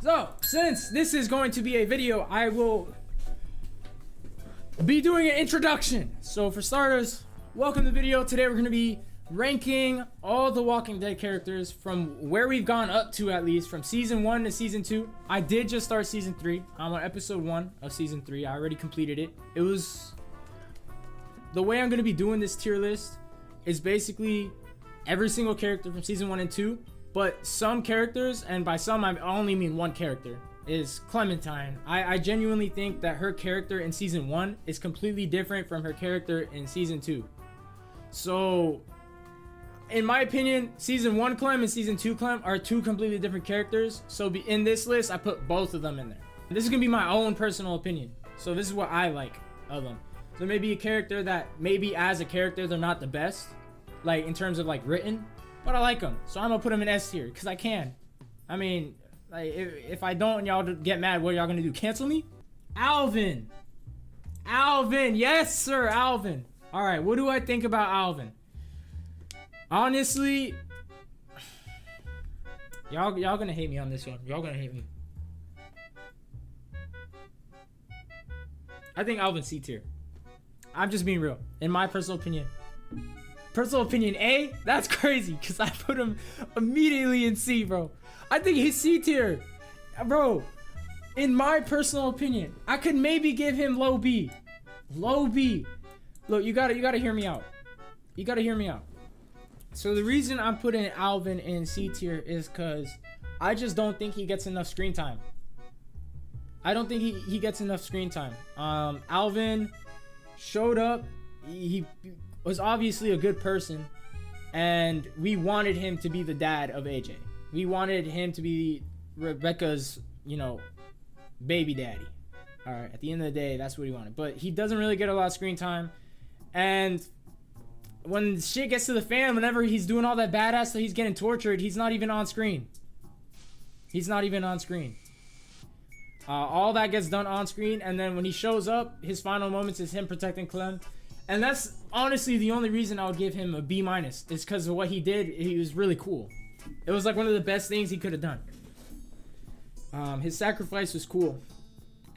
So, since this is going to be a video, I will be doing an introduction. So for starters, welcome to the video. Today we're going to be ranking all the Walking Dead characters from where we've gone up to, at least from season 1 to season 2. I did just start season 3. I'm on episode 1 of season 3. I already completed it. It was... The way I'm going to be doing this tier list is basically every single character from season 1 and 2. But some characters, and by some I only mean one character, is Clementine. I genuinely think that her character in season 1 is completely different from her character in season 2. So, in my opinion, season 1 Clem and season 2 Clem are two completely different characters. So in this list, I put both of them in there. This is going to be my own personal opinion. So this is what I like of them. So maybe a character that maybe as a character, they're not the best. Like in terms of like written. But I like them, so I'm gonna put them in S tier because I can. I mean, like if I don't and y'all get mad, what are y'all gonna do? Cancel me? Alvin, yes sir, Alvin. All right, what do I think about Alvin? Honestly, y'all gonna hate me on this one. Y'all gonna hate me. I think Alvin C tier. I'm just being real, in my personal opinion. Personal opinion A? That's crazy because I put him immediately in C, bro. I think he's C tier. Bro, in my personal opinion, I could maybe give him low B. Low B. Look, you gotta hear me out. You gotta hear me out. So the reason I'm putting Alvin in C tier is because I just don't think he gets enough screen time. I don't think he gets enough screen time. Alvin showed up. He was obviously a good person, and we wanted him to be the dad of AJ. We wanted him to be Rebecca's, you know, baby daddy. All right, at the end of the day, that's what he wanted. But he doesn't really get a lot of screen time, and when shit gets to the fan, whenever he's doing all that badass stuff, he's getting tortured, he's not even on screen. He's not even on screen. All that gets done on screen, and then when he shows up, his final moments is him protecting Clem. And that's honestly the only reason I would give him a B-, is because of what he did. He was really cool. It was like one of the best things he could have done. His sacrifice was cool.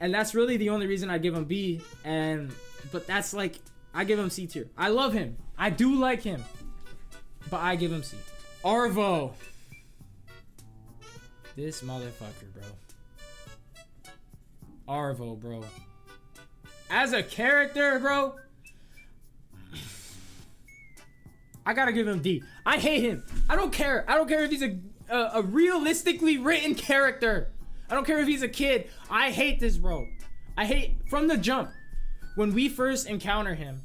And that's really the only reason I give him B. But that's like, I give him C tier. I love him. I do like him. But I give him C. Arvo. This motherfucker, bro. Arvo, bro. As a character, bro, I gotta give him D. I hate him. I don't care. I don't care if he's a realistically written character. I don't care if he's a kid. I hate this, bro. I hate from the jump. When we first encounter him,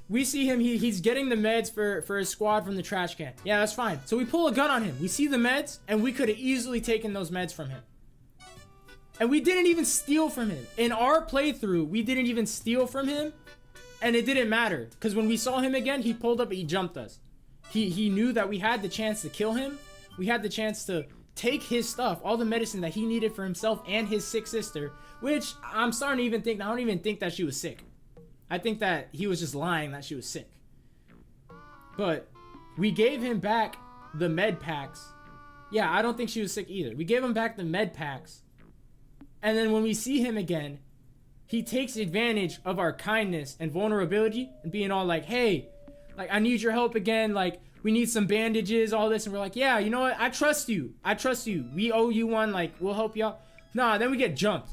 we see him. He's getting the meds for his squad from the trash can. Yeah, that's fine. So we pull a gun on him. We see the meds, and we could have easily taken those meds from him. And we didn't even steal from him. In our playthrough, we didn't even steal from him. And it didn't matter, because when we saw him again, he pulled up and he jumped us. He knew that we had the chance to kill him. We had the chance to take his stuff, all the medicine that he needed for himself and his sick sister, which I'm starting to even think, I don't even think that she was sick. I think that he was just lying that she was sick. But we gave him back the med packs. Yeah, I don't think she was sick either. We gave him back the med packs. And then when we see him again, he takes advantage of our kindness and vulnerability and being all like, hey, like, I need your help again. Like, we need some bandages, all this. And we're like, yeah, you know what? I trust you. I trust you. We owe you one. Like, we'll help you out. Nah, then we get jumped.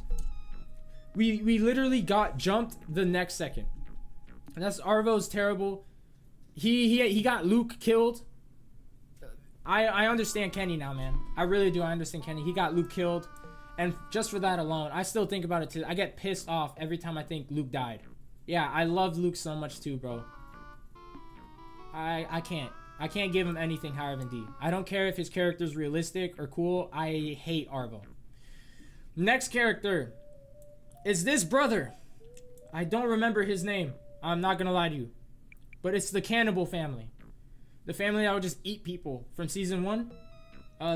We literally got jumped the next second. And that's Arvo's terrible. He got Luke killed. I understand Kenny now, man. I really do. I understand Kenny. He got Luke killed. And just for that alone, I still think about it too. I get pissed off every time I think Luke died. Yeah, I loved Luke so much too, bro. I can't give him anything higher than D. I don't care if his character's realistic or cool. I hate Arvo. Next character is this brother. I don't remember his name. I'm not gonna lie to you. But it's the cannibal family. The family that would just eat people from season 1.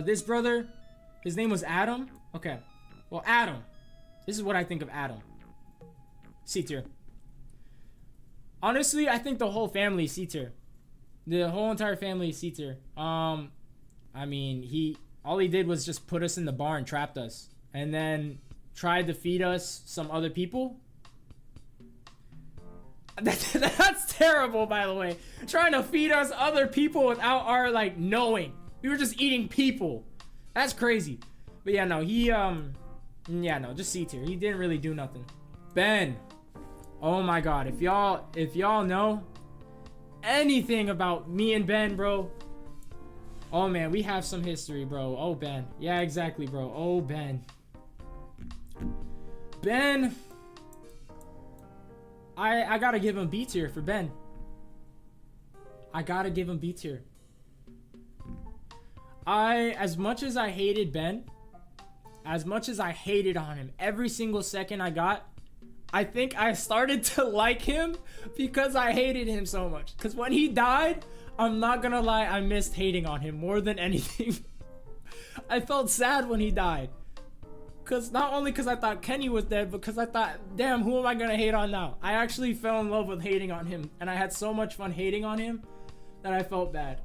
This brother, his name was Adam. Okay, well, Adam. This is what I think of Adam. C tier. Honestly, I think the whole family is C tier. The whole entire family is C tier. I mean, All he did was just put us in the bar and trapped us. And then tried to feed us some other people. That's terrible, by the way. Trying to feed us other people without our, like, knowing. We were just eating people. That's crazy. But yeah, no, he, yeah, no, just C tier. He didn't really do nothing. Ben. Oh my god. If y'all know anything about me and Ben, bro. Oh man, we have some history, bro. Oh, Ben. Yeah, exactly, bro. Oh, Ben. Ben. I gotta give him B tier for Ben. I gotta give him B tier. As much as I hated Ben, as much as I hated on him every single second I got, I think I started to like him because I hated him so much. Because when he died, I'm not gonna lie, I missed hating on him more than anything. I felt sad when he died. Cause not only because I thought Kenny was dead, but because I thought, damn, who am I gonna hate on now? I actually fell in love with hating on him, and I had so much fun hating on him that I felt bad.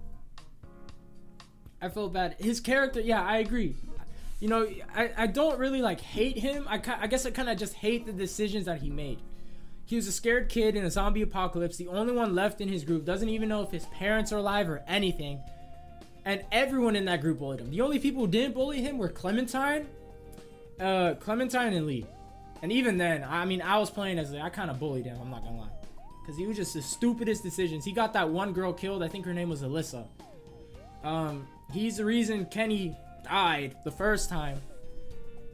I felt bad. His character, yeah, I agree. You know, I don't really like hate him. I guess I kind of just hate the decisions that he made. He was a scared kid in a zombie apocalypse, the only one left in his group, doesn't even know if his parents are alive or anything, and everyone in that group bullied him. The only people who didn't bully him were Clementine and Lee. And even then, I mean, I was playing as I kind of bullied him, I'm not gonna lie, because he was just the stupidest decisions. He got that one girl killed. I think her name was Alyssa. He's the reason Kenny died the first time.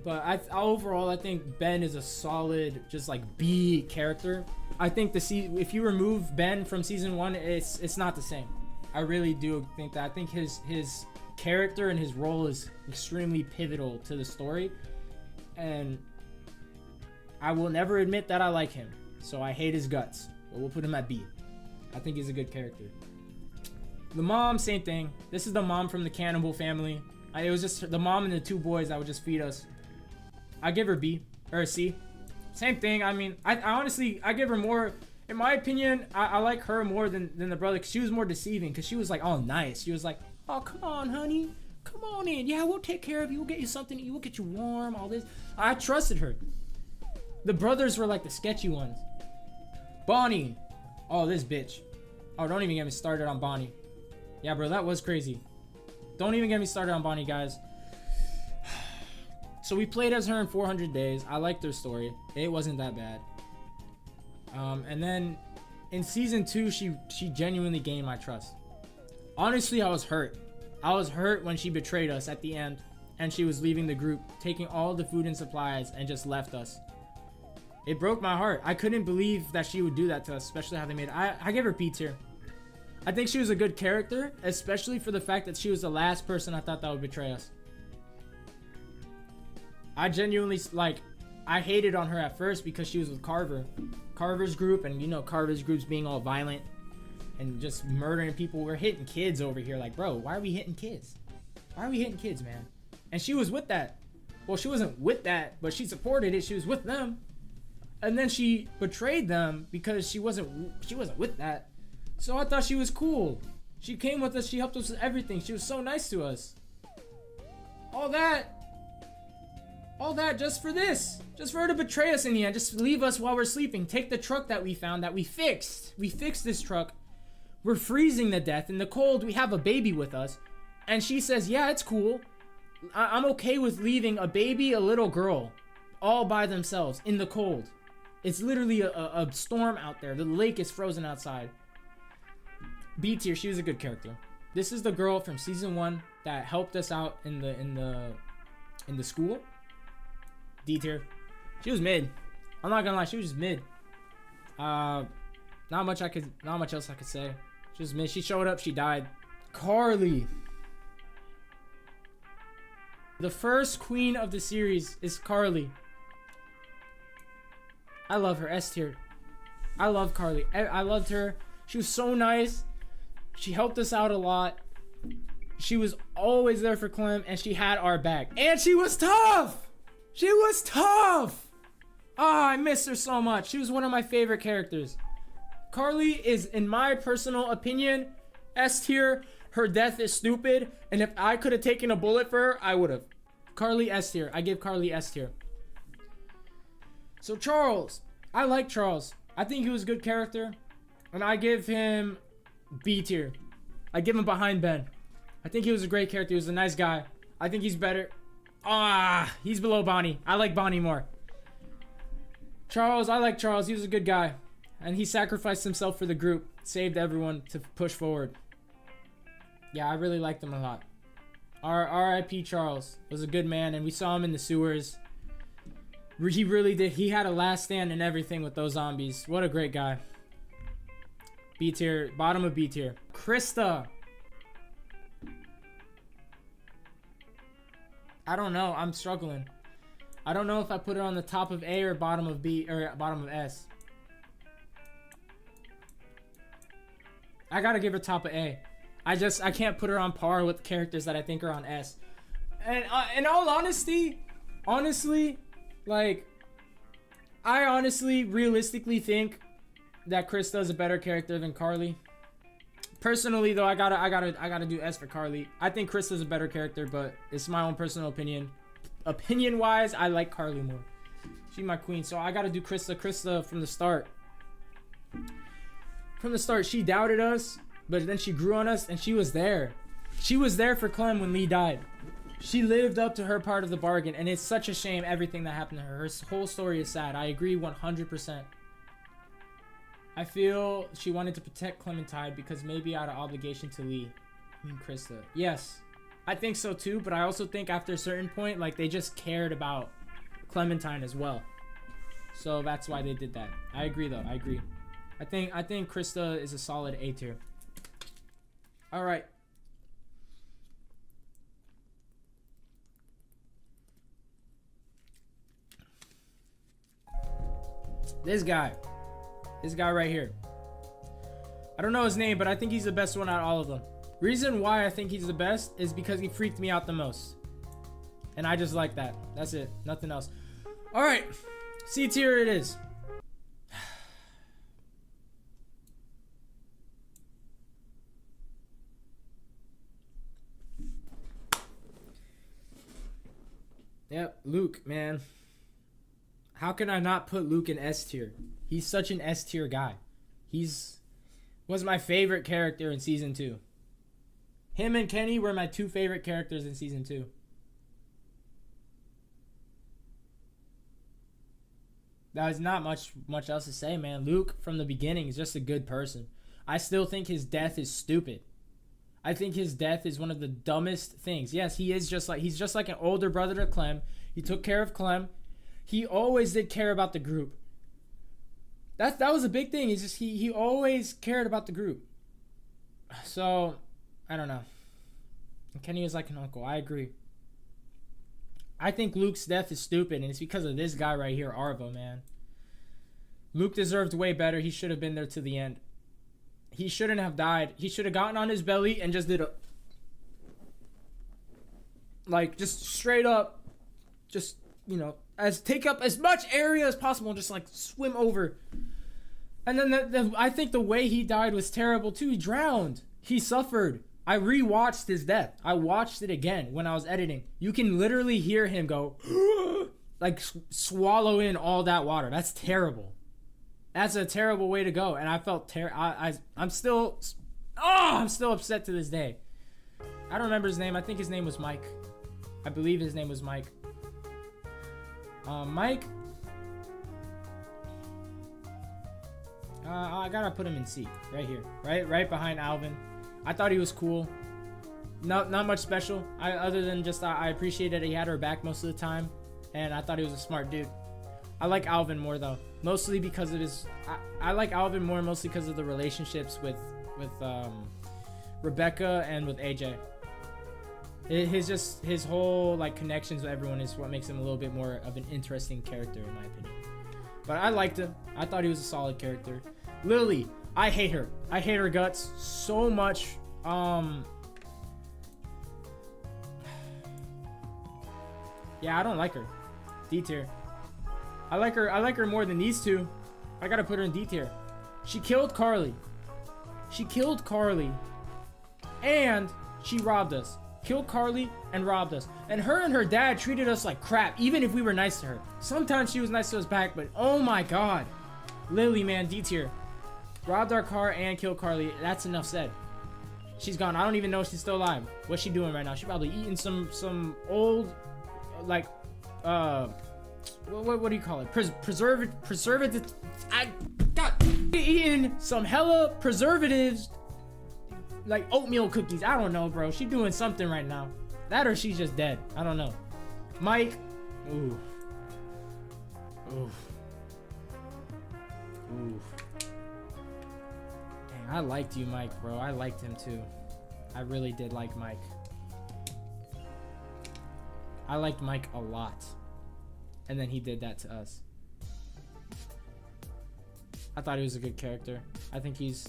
But overall, I think Ben is a solid, just like B character. I think if you remove Ben from season 1, it's not the same. I really do think that. I think his character and his role is extremely pivotal to the story. And I will never admit that I like him, so I hate his guts, but we'll put him at B. I think he's a good character. The mom, same thing. This is the mom from the cannibal family. It was just the mom and the 2 boys that would just feed us. I give her B or C. Same thing. I mean, I honestly, I give her more. In my opinion, I like her more than the brother, because she was more deceiving, because she was like all nice. She was like, oh, come on, honey. Come on in. Yeah, we'll take care of you. We'll get you something to eat. We'll get you warm. All this. I trusted her. The brothers were like the sketchy ones. Bonnie. Oh, this bitch. Oh, don't even get me started on Bonnie. Yeah, bro, that was crazy. Don't even get me started on Bonnie, guys. So we played as her in 400 Days. I liked her story. It wasn't that bad. And then in season 2, she genuinely gained my trust. Honestly, I was hurt. I was hurt when she betrayed us at the end, and she was leaving the group, taking all the food and supplies, and just left us. It broke my heart. I couldn't believe that she would do that to us, especially how they made it. I give her B tier. I think she was a good character, especially for the fact that she was the last person I thought that would betray us. I genuinely, like, I hated on her at first because she was with Carver's group, and you know Carver's group's being all violent and just murdering people. We're hitting kids over here. Like, bro, why are we hitting kids? Why are we hitting kids, man? And she was with that. Well, she wasn't with that, but she supported it. She was with them. And then she betrayed them because she wasn't with that. So I thought she was cool. She came with us. She helped us with everything. She was so nice to us. All that just for this. Just for her to betray us in the end. Just leave us while we're sleeping. Take the truck that we found that we fixed. We fixed this truck. We're freezing to death in the cold. We have a baby with us. And she says, yeah, it's cool. I'm okay with leaving a baby, a little girl, all by themselves in the cold. It's literally a storm out there. The lake is frozen outside. B tier, she was a good character. This is the girl from season 1 that helped us out in the school. D tier. She was mid. I'm not gonna lie, she was just mid. Not much else I could say. She was mid. She showed up, she died. Carly. The first queen of the series is Carly. I love her. S tier. I love Carly. I loved her. She was so nice. She helped us out a lot. She was always there for Clem, and she had our back. And she was tough. She was tough. Oh, I miss her so much. She was one of my favorite characters. Carly is, in my personal opinion, S tier. Her death is stupid, and if I could have taken a bullet for her, I would have. Carly S tier. I give Carly S tier. So Charles, I like Charles. I think he was a good character, and I give him B tier. I give him behind Ben. I think he was a great character. He was a nice guy. I think he's better. He's below Bonnie. I like Bonnie more. Charles, I like Charles. He was a good guy, and he sacrificed himself for the group, saved everyone to push forward. Yeah, I really liked him a lot. R.I.P. Charles was a good man, and we saw him in the sewers. He really did. He had a last stand and everything with those zombies. What a great guy. B tier, bottom of B tier. Krista. I don't know. I'm struggling. I don't know if I put her on the top of A or bottom of B or bottom of S. I gotta give her top of A. I can't put her on par with characters that I think are on S. And in all honesty, like, I honestly, realistically think that Krista is a better character than Carly. Personally, though, I gotta do S for Carly. I think Krista's a better character, but it's my own personal opinion. Opinion-wise, I like Carly more. She's my queen, so I gotta do Krista. Krista from the start. From the start, she doubted us, but then she grew on us, and she was there. She was there for Clem when Lee died. She lived up to her part of the bargain, and it's such a shame everything that happened to her. Her whole story is sad. I agree 100%. I feel she wanted to protect Clementine because maybe out of obligation to Lee. I mean, Krista. Yes, I think so too, but I also think after a certain point, like, they just cared about Clementine as well. So that's why they did that. I agree though. I agree. I think Krista is a solid A tier. All right. This guy right here. I don't know his name, but I think he's the best one out of all of them. Reason why I think he's the best is because he freaked me out the most. And I just like that. That's it. Nothing else. All right. C tier it is. Yep, Luke, man. How can I not put Luke in S tier? He's such an S tier guy. Was my favorite character in season 2. Him and Kenny were my 2 favorite characters in season 2. There's not much else to say, man. Luke from the beginning is just a good person. I still think his death is stupid. I think his death is one of the dumbest things. Yes, he's just like an older brother to Clem. He took care of Clem. He always did care about the group. That was a big thing. He always cared about the group. So, I don't know. Kenny was like an uncle. I agree. I think Luke's death is stupid, and it's because of this guy right here, Arvo, man. Luke deserved way better. He should have been there to the end. He shouldn't have died. He should have gotten on his belly and just did a... like, just straight up, just, you know, take up as much area as possible and just, like, swim over. And then I think the way he died was terrible, too. He drowned. He suffered. I rewatched his death. I watched it again when I was editing. You can literally hear him go, like, swallow in all that water. That's terrible. That's a terrible way to go. And I felt I'm still upset to this day. I don't remember his name. I think his name was Mike. I believe his name was Mike. Mike. I gotta put him in C. Right here. Right behind Alvin. I thought he was cool. Not much special. Other than just I appreciated that he had her back most of the time. And I thought he was a smart dude. I like Alvin more though. Mostly because of his... I like Alvin more mostly because of the relationships with Rebecca and with AJ. His whole, like, connections with everyone is what makes him a little bit more of an interesting character in my opinion. But I liked him. I thought he was a solid character. Lily, I hate her. I hate her guts so much. Yeah, I don't like her. D tier. I like her more than these two. I gotta put her in D tier. She killed Carly. and she robbed us. Killed Carly and robbed us. And her dad treated us like crap, even if we were nice to her. Sometimes she was nice to us back, but oh my god. Lily, man, D tier. Robbed our car and killed Carly. That's enough said. She's gone. I don't even know if she's still alive. What's she doing right now? She probably eating some old, like, what do you call it? Preservative. I got eating some hella preservatives, like oatmeal cookies. I don't know, bro. She doing something right now. That or she's just dead. I don't know. Mike. Ooh. Ooh. Ooh. Dang, I liked you, Mike, bro. I liked him too. I really did like Mike. I liked Mike a lot. And then he did that to us. I thought he was a good character. I think he's...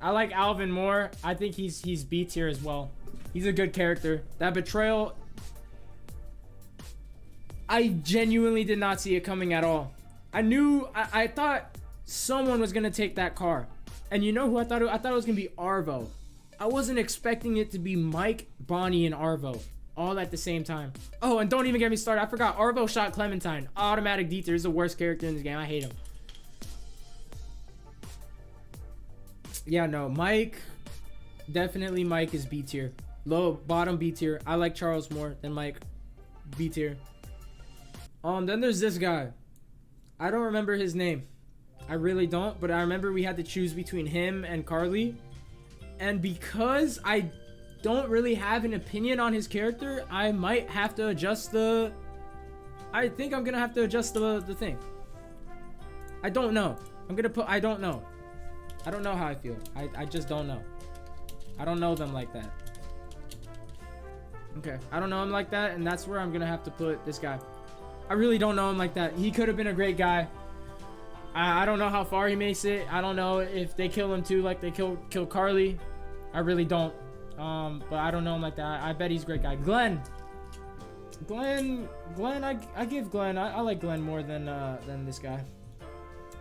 I like Alvin more. I think he's B tier as well. He's a good character. That betrayal... I genuinely did not see it coming at all. I thought someone was gonna take that car. And you know who I thought it was gonna be Arvo. I wasn't expecting it to be Mike, Bonnie, and Arvo all at the same time. Oh, and don't even get me started. I forgot Arvo shot Clementine. Automatic D tier. He's the worst character in this game. I hate him. Yeah, no, Mike. Definitely Mike is B tier. Low, bottom B tier. I like Charles more than Mike. B tier. Then there's this guy. I don't remember his name. I really don't, but I remember we had to choose between him and Carly. And because I don't really have an opinion on his character, I might have to adjust the... I think I'm gonna have to adjust the thing. I don't know. I'm gonna put... I don't know. I don't know how I feel. I just don't know. I don't know them like that. Okay. I don't know him like that, and that's where I'm gonna have to put this guy. I really don't know him like that. He could have been a great guy. I don't know how far he makes it. I don't know if they kill him too like they kill Carly. I really don't. But I don't know him like that. I bet he's a great guy. Glenn, I give Glenn. I like Glenn more than this guy.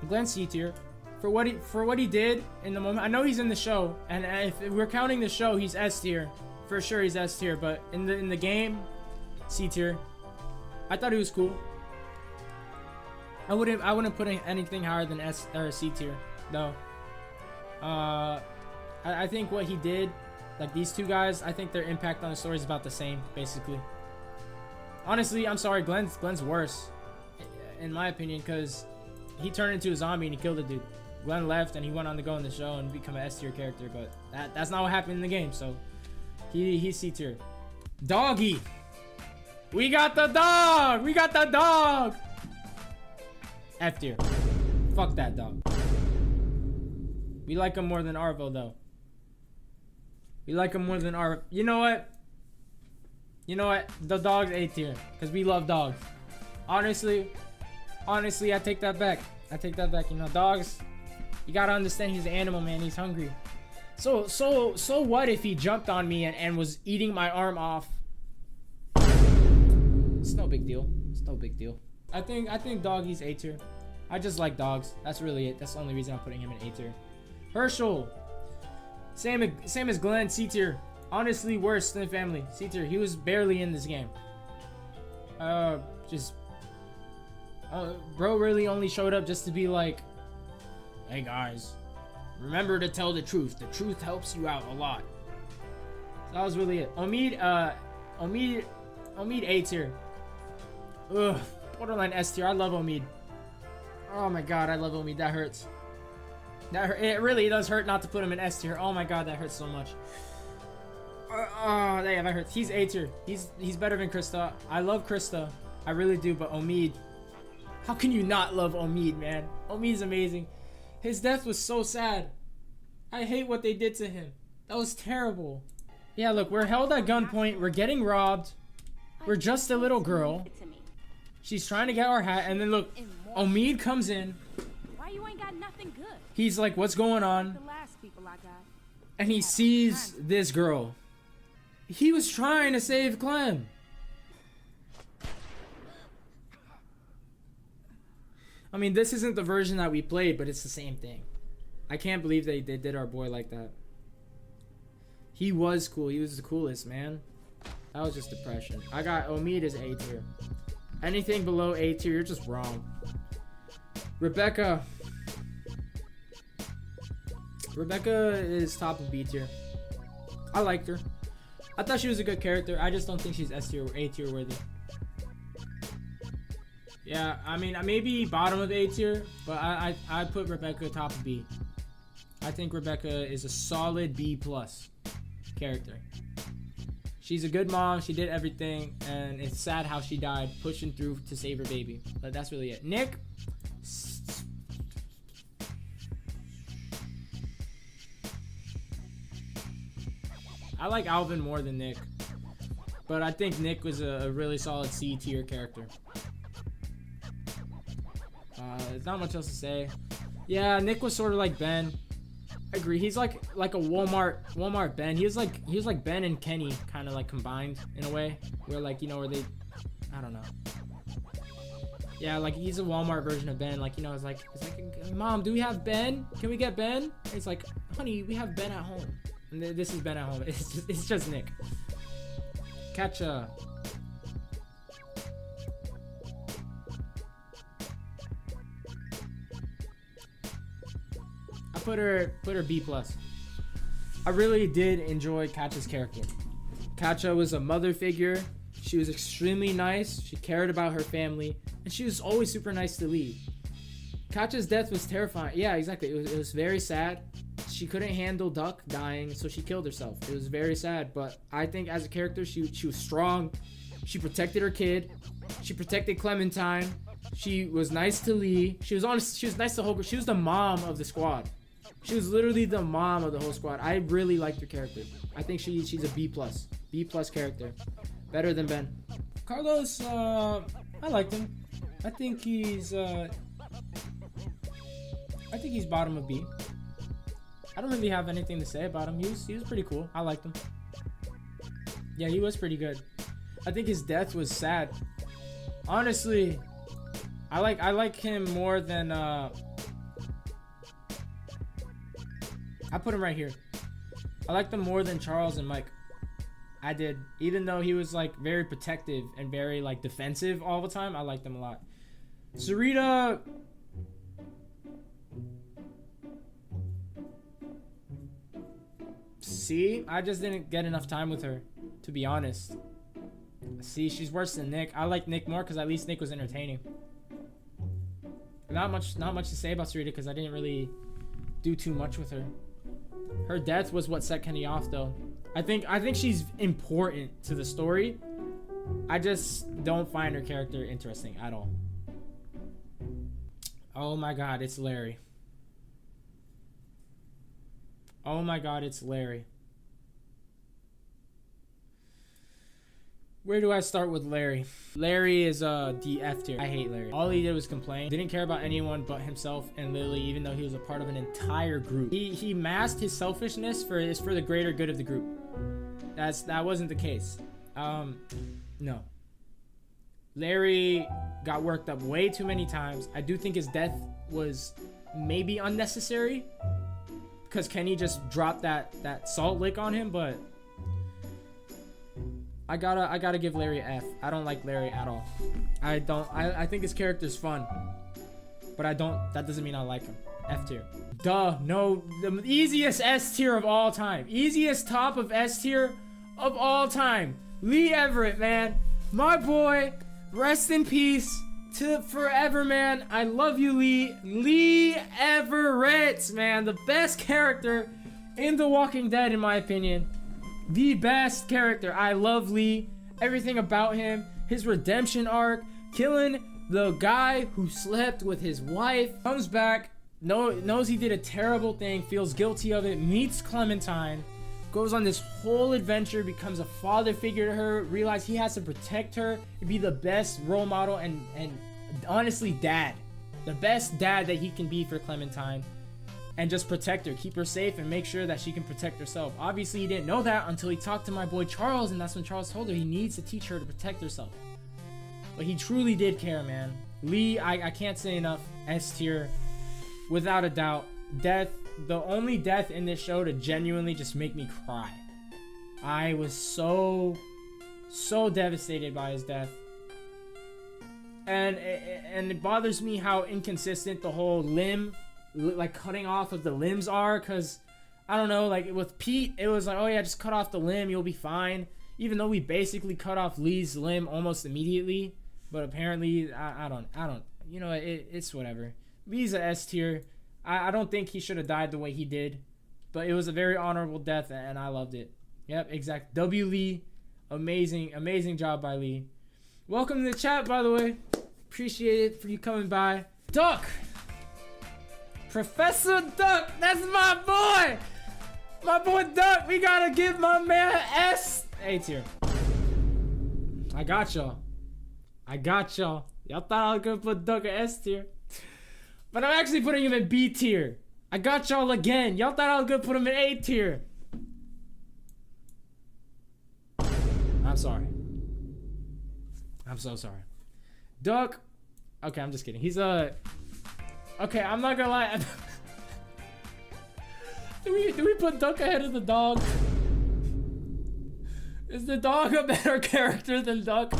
Glenn C tier for what he did in the moment. I know he's in the show, and if we're counting the show, he's S tier for sure. He's S tier, but in the game, C tier. I thought he was cool. I wouldn't put anything higher than S or C tier though. I think what he did, like these two guys, I think their impact on the story is about the same, basically. Honestly, I'm sorry, Glenn's worse, in my opinion, because he turned into a zombie and he killed a dude. Glenn left and he went on to go in the show and become an S tier character, but that's not what happened in the game, so he's C tier. Doggy, we got the dog. We got the dog. F tier. Fuck that dog. We like him more than Arvo though. We like him more than Arvo. You know what? The dog's A tier because we love dogs. Honestly, I take that back. You know, dogs. You gotta understand he's an animal, man. He's hungry. So what if he jumped on me and was eating my arm off? It's no big deal. I think doggy's A tier. I just like dogs. That's really it. That's the only reason I'm putting him in A tier. Herschel, same as Glenn, C tier. Honestly, worse than family. C tier. He was barely in this game. Bro really only showed up just to be like, hey guys, remember to tell the truth. The truth helps you out a lot. So that was really it. Omid A tier. Ugh, borderline S tier. I love Omid. Oh my god, I love Omid. That hurts. It really does hurt not to put him in S tier. Oh my god, that hurts so much. Oh, damn, that hurts. He's A tier. He's better than Krista. I love Krista. I really do, but Omid. How can you not love Omid, man? Omid's amazing. His death was so sad. I hate what they did to him. That was terrible. Yeah, look, we're held at gunpoint. We're getting robbed. We're just a little girl. She's trying to get our hat, and then look, Omid comes in. Why you ain't got nothing good? He's like, what's going on? And he sees this girl. He was trying to save Clem. I mean, this isn't the version that we played, but it's the same thing. I can't believe they did our boy like that. He was cool. He was the coolest, man. That was just depression. I got Omid as A tier. Anything below A tier, you're just wrong. Rebecca. Rebecca is top of B tier. I liked her. I thought she was a good character. I just don't think she's S tier or A tier worthy. Yeah, I mean, maybe bottom of A tier, but I put Rebecca top of B. I think Rebecca is a solid B plus character. She's a good mom. She did everything, and it's sad how she died pushing through to save her baby. But that's really it. Nick. I like Alvin more than Nick, but I think Nick was a really solid C tier character. There's not much else to say. Yeah, Nick was sort of like Ben. I agree. He's like a Walmart Ben. He was like Ben and Kenny kind of like combined in a way, where like, you know, where they, I don't know. Yeah, like he's a Walmart version of Ben. Like, you know, it's like, Mom, do we have Ben? Can we get Ben? It's like, honey, we have Ben at home. And this is Ben at home. It's just Nick. Catch I put her B plus. I really did enjoy Katja's character. Katja was a mother figure. She was extremely nice. She cared about her family, and she was always super nice to Lee. Katja's death was terrifying. Yeah, exactly. It was very sad. She couldn't handle Duck dying, so she killed herself. It was very sad, but I think as a character, she was strong. She protected her kid. She protected Clementine. She was nice to Lee. She was nice to Holger. She was the mom of the squad. She was literally the mom of the whole squad. I really liked her character. I think she's a B plus character, better than Ben. Carlos, I liked him. I think he's bottom of B. I don't really have anything to say about him. He was pretty cool. I liked him. Yeah, he was pretty good. I think his death was sad. Honestly, I like him more than I put him right here. I liked him more than Charles and Mike. I did. Even though he was like very protective and very like defensive all the time, I liked him a lot. Sarita, see, I just didn't get enough time with her, to be honest. See, she's worse than Nick. I like Nick more because at least Nick was entertaining. Not much to say about Sarita because I didn't really do too much with her. Her death was what set Kenny off, though. I think she's important to the story. I just don't find her character interesting at all. Oh my god, it's Larry. Oh my god, it's Larry. Where do I start with Larry? Larry is the F tier. I hate Larry. All he did was complain. Didn't care about anyone but himself and Lily, even though he was a part of an entire group. He masked his selfishness for the greater good of the group. That wasn't the case. No. Larry got worked up way too many times. I do think his death was maybe unnecessary because Kenny just dropped that salt lick on him, but I gotta give Larry an F. I don't like Larry at all. I think his character's fun, but that doesn't mean I like him. F tier. Duh, no, the easiest S tier of all time. Easiest top of S tier of all time. Lee Everett, man. My boy, rest in peace to forever, man. I love you, Lee. Lee Everett, man. The best character in The Walking Dead, in my opinion. The best character. I love Lee. Everything about him. His redemption arc. Killing the guy who slept with his wife. Comes back. Knows he did a terrible thing. Feels guilty of it. Meets Clementine. Goes on this whole adventure. Becomes a father figure to her. Realizes he has to protect her. And be the best role model. And honestly, dad. The best dad that he can be for Clementine. And just protect her, keep her safe, and make sure that she can protect herself. Obviously, he didn't know that until he talked to my boy Charles, and that's when Charles told her he needs to teach her to protect herself. But he truly did care, man. Lee, I can't say enough. S tier, without a doubt. Death, the only death in this show to genuinely just make me cry. I was so devastated by his death. And it bothers me how inconsistent the whole limb, like cutting off of the limbs are. Because, I don't know, like with Pete, it was like, oh yeah, just cut off the limb, you'll be fine. Even though we basically cut off Lee's limb almost immediately. But apparently, I don't, you know, it's whatever. Lee's a S tier. I don't think he should have died the way he did. But it was a very honorable death, and I loved it. Yep, exact. W. Lee. Amazing job by Lee. Welcome to the chat, by the way. Appreciate it for you coming by. Duck! Professor Duck! That's my boy! My boy Duck! We gotta give my man S! A tier. I got y'all. Y'all thought I was gonna put Duck in S tier. But I'm actually putting him in B tier. I got y'all again. Y'all thought I was gonna put him in A tier. I'm sorry. I'm so sorry. Duck. Okay, I'm just kidding. He's okay, I'm not gonna lie. Do we put Duck ahead of the dog? Is the dog a better character than Duck?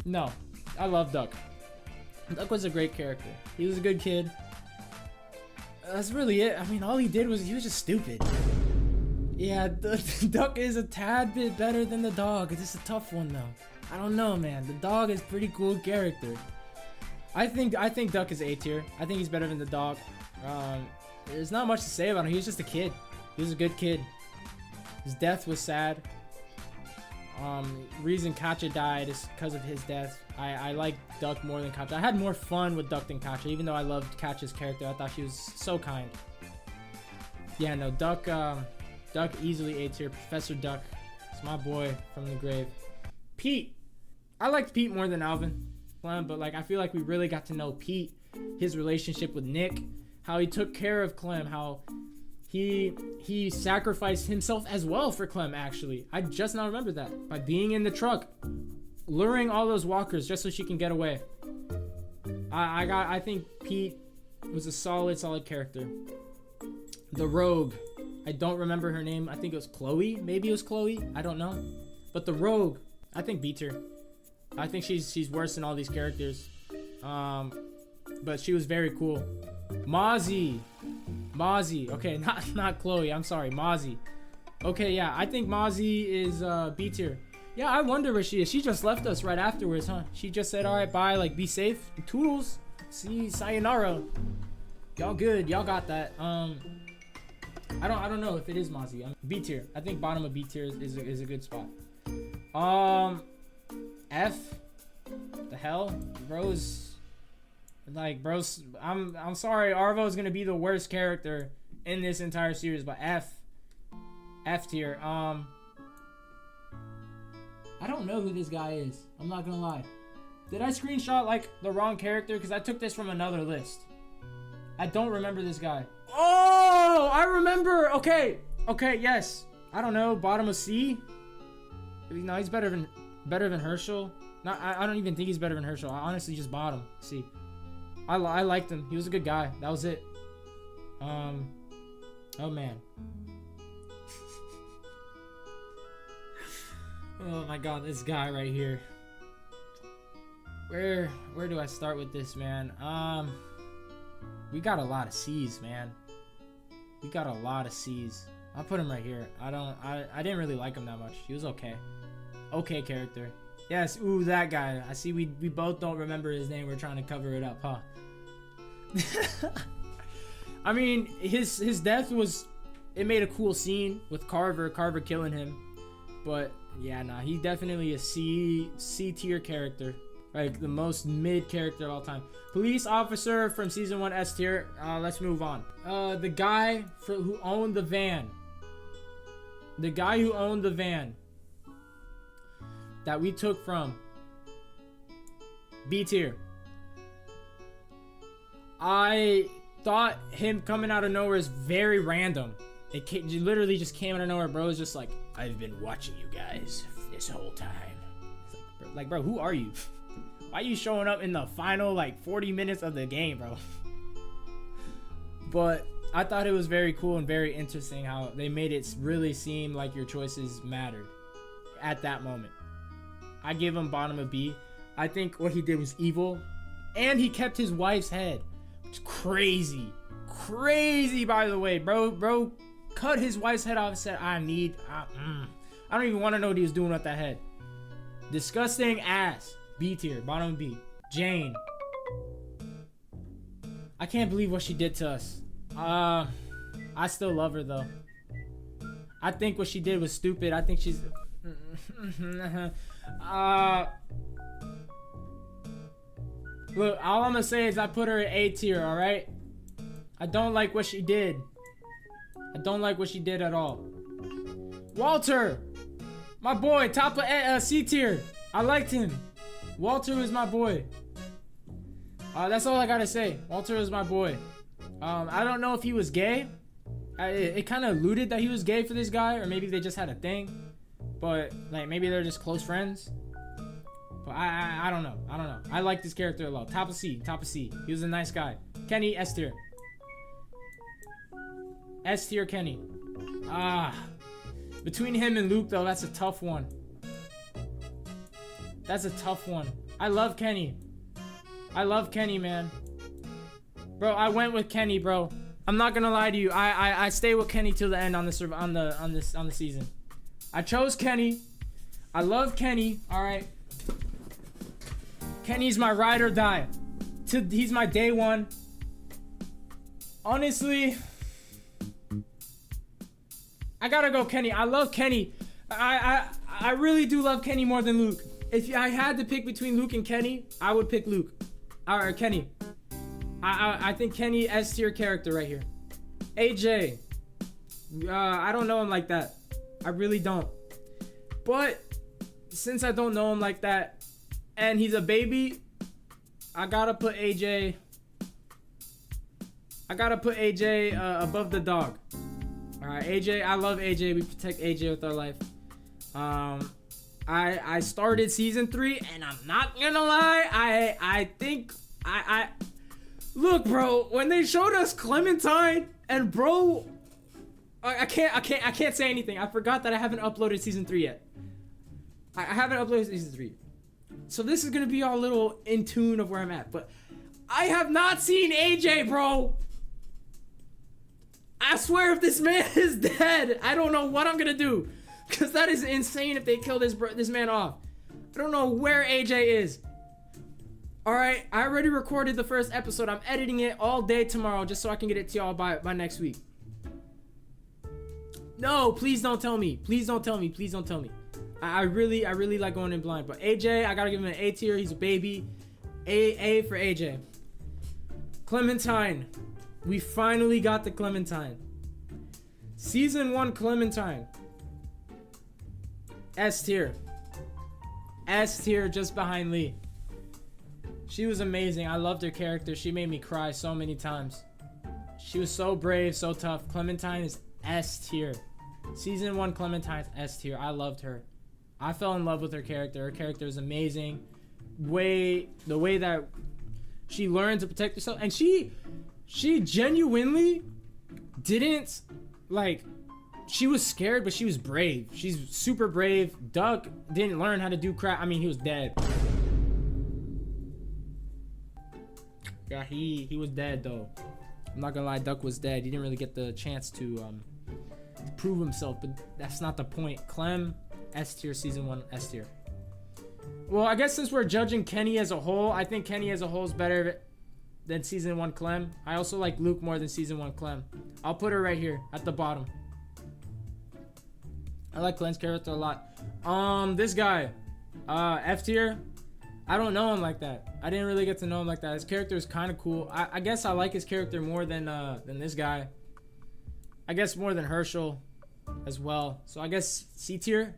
No. I love Duck. Duck was a great character. He was a good kid. That's really it. I mean, all he did was he was just stupid. Yeah, the Duck is a tad bit better than the dog. It's a tough one though. I don't know, man. The dog is pretty cool character. I think Duck is A tier. I think he's better than the dog. There's not much to say about him. He was just a kid. He was a good kid. His death was sad. Reason Katja died is because of his death. I like Duck more than Katja. I had more fun with Duck than Katja, even though I loved Katja's character. I thought she was so kind. Yeah, no, Duck easily A tier. Professor Duck. It's my boy from the grave. Pete. I liked Pete more than Alvin. But like I feel like we really got to know Pete, his relationship with Nick, how he took care of Clem, how he sacrificed himself as well for Clem. Actually, I just now remember that by being in the truck, luring all those walkers just so she can get away. I think Pete was a solid character. The rogue, I don't remember her name. I think it was Chloe. Maybe it was Chloe. I don't know. But the rogue, I think beats her. I think she's worse than all these characters. But she was very cool. Mozzie. Okay, not Chloe. I'm sorry, Mozzie. Okay, yeah, I think Mozzie is B tier. Yeah, I wonder where she is. She just left us right afterwards, huh? She just said, all right, bye, like, be safe. Toodles. See, sayonara. Y'all good. Y'all got that. I don't know if it is Mozzie. B tier. I think bottom of B tier is a good spot. F. The hell, bros. Like, bros, I'm sorry. Arvo is gonna be the worst character in this entire series, but F tier. I don't know who this guy is. I'm not gonna lie. Did I screenshot like the wrong character? Because I took this from another list. I don't remember this guy. Oh, I remember. Okay, yes. I don't know. Bottom of C. No, he's better than Herschel. No, I don't even think he's better than Herschel. I honestly just bottom C. I liked him. He was a good guy. That was it. Oh man. Oh my god, this guy right here. Where do I start with this, man? We got a lot of C's, man. We got a lot of C's. I'll put him right here. I didn't really like him that much. He was okay. Okay character. Yes, ooh, that guy. I see we both don't remember his name. We're trying to cover it up, huh? I mean, his death was... It made a cool scene with Carver killing him. But, yeah, nah, he's definitely a C tier character. Like, the most mid character of all time. Police officer from season 1, S tier. Let's move on. The guy who owned the van. The guy who owned the van that we took from. B tier. I thought him coming out of nowhere is very random. It literally just came out of nowhere, bro. It's just like, I've been watching you guys this whole time. It's like, bro, who are you? Why are you showing up in the final, like, 40 minutes of the game, bro? But I thought it was very cool and very interesting how they made it really seem like your choices mattered at that moment. I give him bottom of B. I think what he did was evil, and he kept his wife's head. It's crazy, by the way, bro. Cut his wife's head off and said, I don't even want to know what he was doing with that head. Disgusting ass. B tier, bottom B. Jane. I can't believe what she did to us. I still love her though. I think what she did was stupid. I think she's look, all I'm gonna say is I put her at A tier, alright? I don't like what she did. I don't like what she did at all. Walter! My boy, top of C tier. I liked him. Walter was my boy. That's all I gotta say. Walter was my boy. I don't know if he was gay. It kind of alluded that he was gay for this guy, or maybe they just had a thing. But like maybe they're just close friends. But I don't know. I like this character a lot. Top of C. He was a nice guy. Kenny, S tier. S tier Kenny. Between him and Luke though, that's a tough one. I love Kenny. Man. Bro, I went with Kenny, bro. I'm not gonna lie to you. I stay with Kenny till the end on the season. I chose Kenny. I love Kenny. All right. Kenny's my ride or die. He's my day one. Honestly, I gotta go Kenny. I love Kenny. I really do love Kenny more than Luke. If I had to pick between Luke and Kenny, I would pick Luke. Or Kenny. I think Kenny S tier character right here. AJ. I don't know him like that. I really don't. But since I don't know him like that, and he's a baby, I gotta put AJ above the dog. Alright, AJ, I love AJ. We protect AJ with our life. I started season 3, and I'm not gonna lie, I think look, bro, when they showed us Clementine and bro, I can't say anything. I forgot that I haven't uploaded season 3 yet. I haven't uploaded season 3. So this is gonna be all a little in tune of where I'm at, but I have not seen AJ, bro. I swear if this man is dead, I don't know what I'm gonna do. Cause that is insane if they kill this man off. I don't know where AJ is. Alright, I already recorded the first episode. I'm editing it all day tomorrow just so I can get it to y'all by next week. No, please don't tell me. Please don't tell me. I really like going in blind. But AJ, I gotta give him an A tier. He's a baby. A for AJ. Clementine. We finally got the Clementine. Season 1 Clementine. S tier. S tier just behind Lee. She was amazing. I loved her character. She made me cry so many times. She was so brave, so tough. Clementine is S tier. Season 1 Clementine's S tier. I loved her. I fell in love with her character. Her character is amazing. The way that she learned to protect herself, and she genuinely didn't like. She was scared, but she was brave. She's super brave. Duck didn't learn how to do crap. I mean, he was dead. Yeah, he was dead though. I'm not gonna lie, Duck was dead. He didn't really get the chance to prove himself, but that's not the point. Clem, S tier, season 1, S tier. Well, I guess since we're judging Kenny as a whole, I think Kenny as a whole is better than season 1 Clem. I also like Luke more than season 1 Clem. I'll put her right here at the bottom. I like Clem's character a lot. This guy, F tier. I don't know him like that. I didn't really get to know him like that. His character is kind of cool. I guess I like his character more than this guy. I guess more than Herschel as well. So I guess C tier.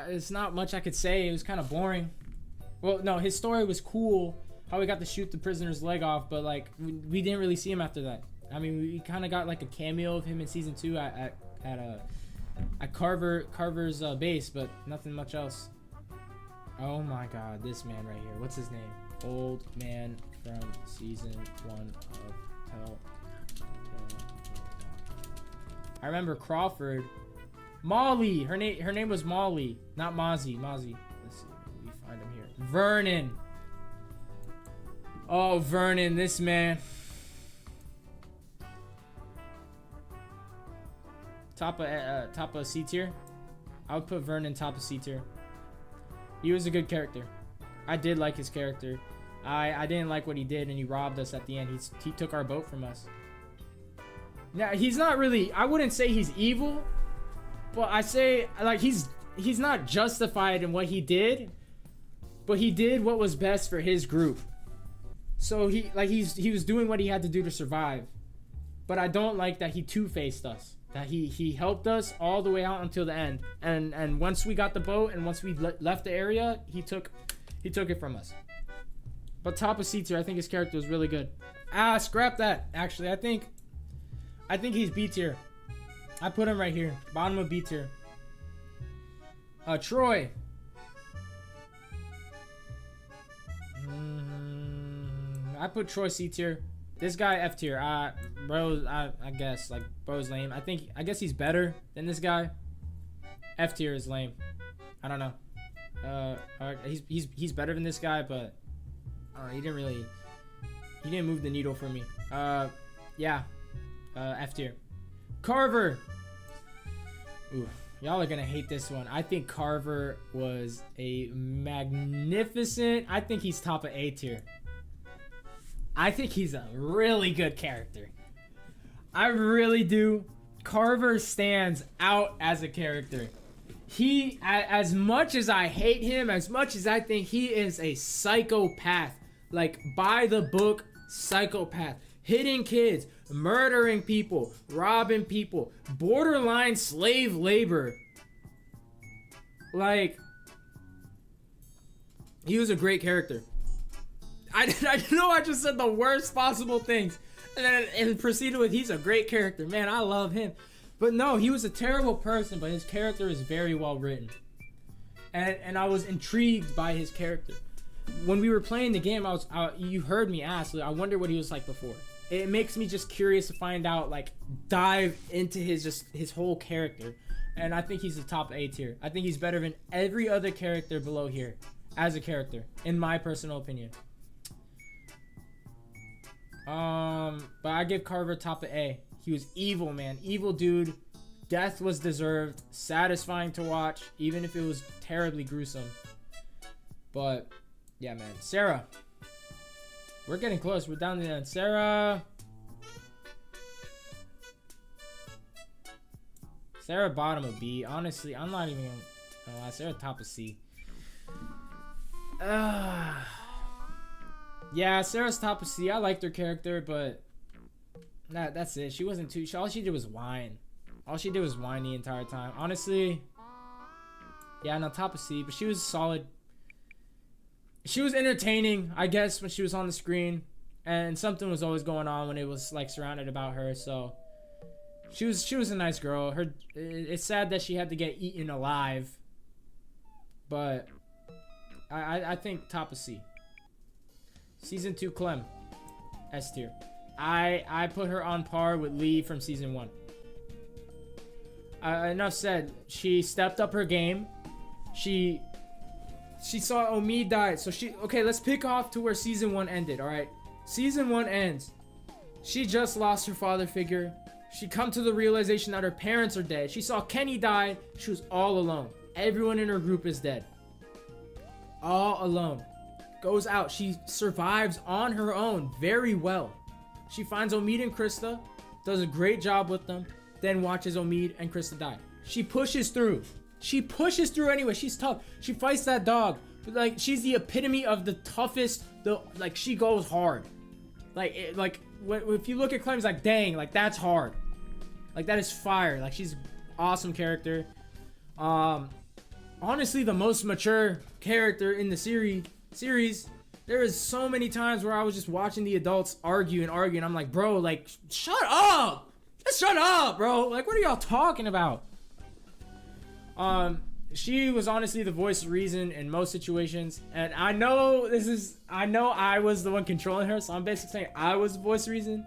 It's not much I could say. It was kind of boring. Well, no, his story was cool. How we got to shoot the prisoner's leg off, but like we didn't really see him after that. I mean, we kind of got like a cameo of him in season 2 at Carver's base, but nothing much else. Oh my god, this man right here. What's his name? Old man from season 1 of I remember Crawford. Molly. Her name was Molly, not Mozzie. Let's see. We find him here. Vernon. Oh, Vernon, this man. Top of C tier. I would put Vernon top of C tier. He was a good character. I did like his character. I didn't like what he did, and he robbed us at the end. He took our boat from us. Now, he's not really, I wouldn't say he's evil, but I say, like, he's not justified in what he did, but he did what was best for his group. So he was doing what he had to do to survive. But I don't like that he two-faced us. That he helped us all the way out until the end. And once we got the boat and once we left the area, he took it from us. But top of C tier, I think his character was really good. Scrap that. Actually, I think he's B tier. I put him right here, bottom of B tier. Troy. I put Troy C tier. This guy F tier. Bro, I guess like bro's lame. I guess he's better than this guy. F tier is lame. I don't know. He's better than this guy, but he didn't move the needle for me. Yeah. F tier. Carver. Ooh, y'all are gonna hate this one. I think Carver was a magnificent. I think he's top of A tier. I think he's a really good character. I really do. Carver stands out as a character. He, as much as I hate him, as much as I think he is a psychopath, like by the book psychopath, hitting kids, murdering people, robbing people, borderline slave labor. Like, he was a great character. I know I just said the worst possible things, and proceeded with he's a great character. Man, I love him. But no, he was a terrible person, but his character is very well written. And I was intrigued by his character. When we were playing the game, you heard me ask, I wonder what he was like before. It makes me just curious to find out, like, dive into his whole character. And I think he's the top A tier. I think he's better than every other character below here as a character, in my personal opinion. But I give Carver top of A. He was evil, man. Evil dude. Death was deserved. Satisfying to watch, even if it was terribly gruesome. But yeah, man. Sarah. We're getting close. We're down to the end. Sarah bottom of B. Honestly, I'm not even gonna lie. Sarah top of C. Yeah, Sarah's top of C. I liked her character, but that's it. She wasn't too. All she did was whine. All she did was whine the entire time. Honestly, yeah, no, top of C. But she was solid. She was entertaining, I guess, when she was on the screen, and something was always going on when it was like surrounded about her. So she was a nice girl. It's sad that she had to get eaten alive, but I think top of C. Season 2 Clem, S tier. I put her on par with Lee from season 1. Enough said. She stepped up her game. She saw Omid die, so okay, let's pick off to where season 1 ended. All right, season 1 ends. She just lost her father figure. She come to the realization that her parents are dead. She saw Kenny die. She was all alone. Everyone in her group is dead. All alone. Goes out. She survives on her own very well. She finds Omid and Krista, does a great job with them, then watches Omid and Krista die. She pushes through. She pushes through anyway. She's tough. She fights that dog. Like, she's the epitome of the toughest. Like, she goes hard. If you look at Clem, it's like, dang, like, that's hard. Like, that is fire. Like, she's an awesome character. Honestly, the most mature character in the series. There is so many times where I was just watching the adults argue. And I'm like, bro, like, shut up. Just shut up, bro. Like, what are y'all talking about? She was honestly the voice of reason in most situations. And I know I was the one controlling her. So I'm basically saying I was the voice of reason.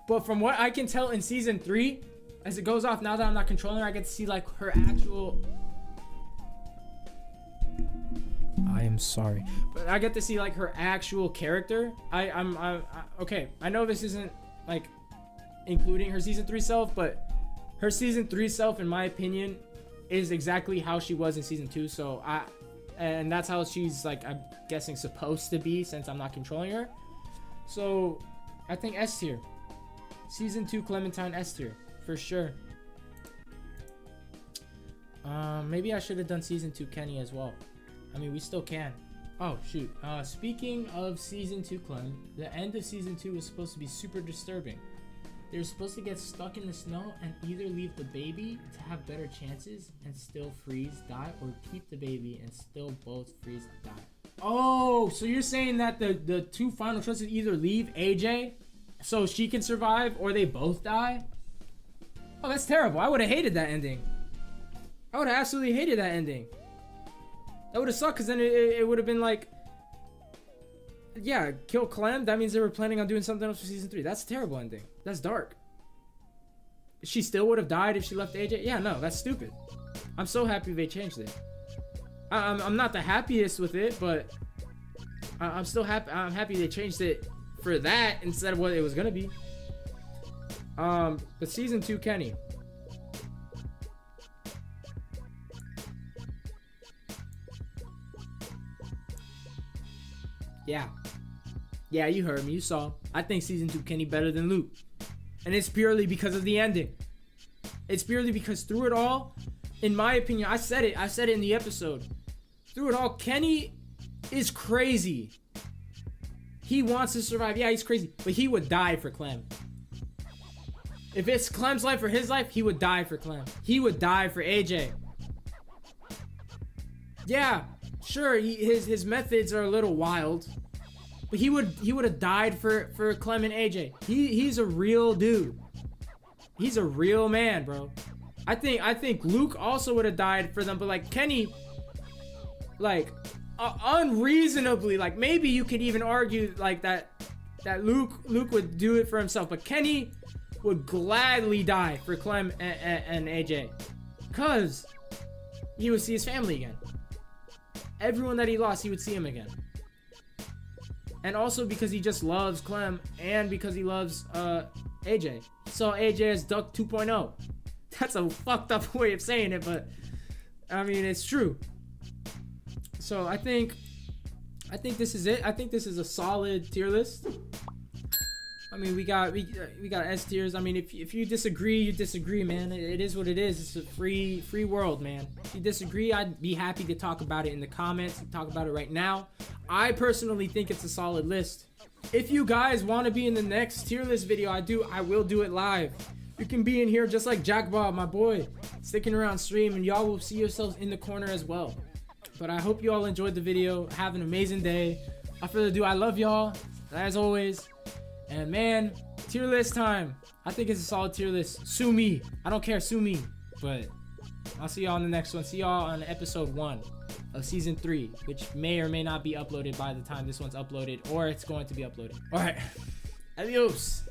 But from what I can tell in season 3, as it goes off, now that I'm not controlling her, I get to see like her actual. I am sorry, but I get to see like her actual character. Okay. I know this isn't like including her season 3 self, but her season 3 self, in my opinion, is exactly how she was in season 2. So and that's how she's like, I'm guessing, supposed to be, since I'm not controlling her. So I think S tier. Season 2 Clementine, S tier for sure. Maybe I should have done season 2 Kenny as well. I mean, we still can. Oh shoot. Speaking of season 2 Clem, the end of season 2 was supposed to be super disturbing. They're supposed to get stuck in the snow and either leave the baby to have better chances and still freeze, die, or keep the baby and still both freeze, die. Oh, so you're saying that the 2 final choices either leave AJ so she can survive, or they both die? Oh, that's terrible. I would have hated that ending. I would have absolutely hated that ending. That would have sucked, because then it would have been like, yeah, kill Clem. That means they were planning on doing something else for season 3. That's a terrible ending. That's dark. She still would have died if she left AJ? Yeah, no, that's stupid. I'm so happy they changed it. I'm not the happiest with it, but I'm still happy. I'm happy they changed it for that instead of what it was gonna be. But season 2 Kenny. Yeah, you heard me. You saw. I think season 2 Kenny better than Luke. And it's purely because of the ending. It's purely because through it all, in my opinion, I said it in the episode. Through it all, Kenny is crazy. He wants to survive. Yeah, he's crazy. But he would die for Clem. If it's Clem's life or his life, he would die for Clem. He would die for AJ. Yeah, sure, his methods are a little wild. But he would have died for Clem and AJ. He's a real dude. He's a real man, bro. I think Luke also would have died for them, but like Kenny, like unreasonably, like maybe you could even argue like that Luke would do it for himself, but Kenny would gladly die for Clem and AJ, cause he would see his family again. Everyone that he lost, he would see him again. And also because he just loves Clem, and because he loves AJ. So AJ as Duck 2.0. That's a fucked up way of saying it, but I mean it's true. So I think this is it. I think this is a solid tier list. I mean we got S tiers. I mean if you disagree, you disagree, man. It is what it is. It's a free world, man. If you disagree, I'd be happy to talk about it in the comments. Talk about it right now. I personally think it's a solid list. If you guys want to be in the next tier list video I will do it live. You can be in here just like Jack Bob, my boy, sticking around stream, and y'all will see yourselves in the corner as well. But I hope you all enjoyed the video. Have an amazing day. Without further ado, I love y'all as always. And man, tier list time. I think it's a solid tier list. Sue me. I don't care. Sue me. But I'll see y'all in the next one. See y'all on episode 1 of season 3, which may or may not be uploaded by the time this one's uploaded, or it's going to be uploaded. All right. Adios.